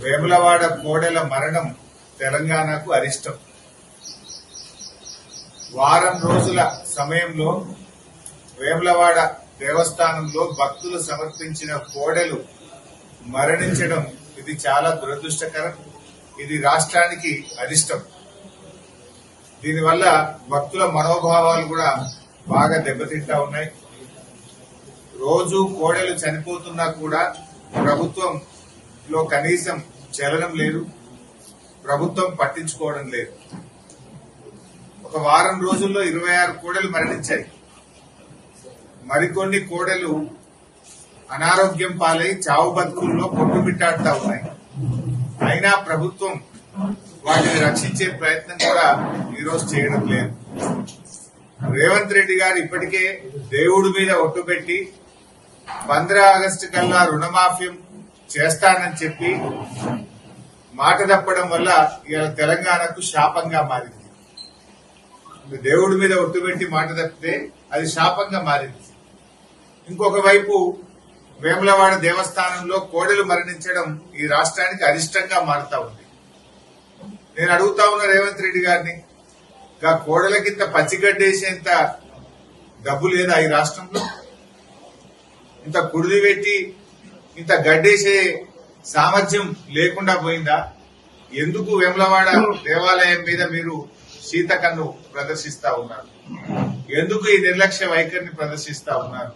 వేములవాడ కోడెల మరణం తెలంగాణకు అరిష్టం. వారం రోజుల సమయంలో వేములవాడ దేవస్థానంలో భక్తులు సమర్పించిన కోడెలు మరణించడం ఇది చాలా దురదృష్టకరం. ఇది రాష్ట్రానికి అరిష్టం. దీనివల్ల భక్తుల మనోభావాలు కూడా బాగా దెబ్బతింటా ఉన్నాయి. రోజు కోడెలు చనిపోతున్నా కూడా ప్రభుత్వంలో కనీసం చలనం లేదు, ప్రభుత్వం పట్టించుకోవడం లేదు. ఒక వారం రోజుల్లో 26 కోడెలు మరణించాయి. మరికొన్ని కోడెలు అనారోగ్యం పాలై చావు బతుకుల్లో కొట్టుమిట్టాడుతా ఉన్నాయి. అయినా ప్రభుత్వం వాటిని రక్షించే ప్రయత్నం కూడా ఈరోజు చేయడం లేదు. రేవంత్ రెడ్డి గారు ఇప్పటికే దేవుడి మీద ఒట్టుపెట్టి 15 ఆగస్టు కల్లా రుణమాఫీ చేస్తానని చెప్పి మాట తప్పడం వల్ల ఇలా తెలంగాణకు శాపంగా మారింది. దేవుడి మీద ఒట్టుపెట్టి మాట తప్పితే అది శాపంగా మారింది. ఇంకొక వైపు వేములవాడ దేవస్థానంలో కోడెలు మరణించడం ఈ రాష్ట్రానికి అరిష్టంగా మారుతా ఉంది. నేను అడుగుతా ఉన్న రేవంత్ రెడ్డి గారిని, కోడెలకింత పచ్చిగడ్డేసేంత డబ్బు లేదా ఈ రాష్ట్రంలో? ఇంత కుడిది పెట్టి ఇంత గడ్డేసే సామర్థ్యం లేకుండా పోయిందా? ఎందుకు వేములవాడ దేవాలయం మీద మీరు శీతకన్ను ప్రదర్శిస్తా ఉన్నారు? ఎందుకు ఈ నిర్లక్ష్య వైఖరిని ప్రదర్శిస్తా ఉన్నారు?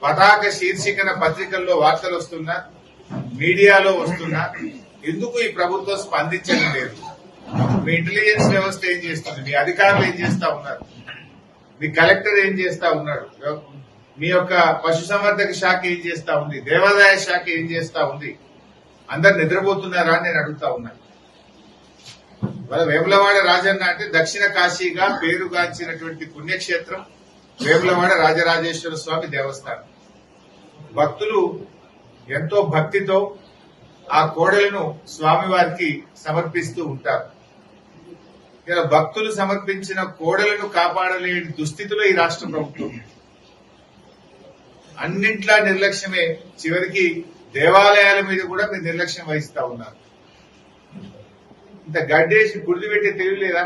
పతాక శీర్షికన పత్రికల్లో వార్తలు వస్తున్నా, మీడియాలో వస్తున్నా, ఎందుకు ఈ ప్రభుత్వం స్పందించడం లేదు? మీ ఇంటెలిజెన్స్ వ్యవస్థ ఏం చేస్తుంది? మీ అధికారులు ఏం చేస్తా ఉన్నారు? మీ కలెక్టర్ ఏం చేస్తా ఉన్నాడు? మీ యొక్క పశుసంవర్ధక శాఖ ఏం చేస్తా ఉంది? దేవాదాయ శాఖ ఏం చేస్తా ఉంది? అందరు నిద్రపోతున్నారా అని నేను అడుగుతా ఉన్నాను. వాళ్ళ వేములవాడ రాజన్న అంటే దక్షిణ కాశీగా పేరుగాంచినటువంటి పుణ్యక్షేత్రం వేములవాడ రాజరాజేశ్వర స్వామి దేవస్థానం. భక్తులు ఎంతో భక్తితో ఆ కోడెలను స్వామివారికి సమర్పిస్తూ ఉంటారు. ఇలా భక్తులు సమర్పించిన కోడెలను కాపాడలేని దుస్థితిలో ఈ రాష్ట్ర ప్రభుత్వం. అన్నింట్లా నిర్లక్ష్యమే. చివరికి దేవాలయాల మీద కూడా మీరు నిర్లక్ష్యం వహిస్తా ఉన్నారు. ఇంత గడ్డేసి గుర్తు పెట్టే తెలివి లేదా?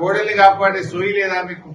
కోడల్ని కాపాడే సోయి లేదా మీకు?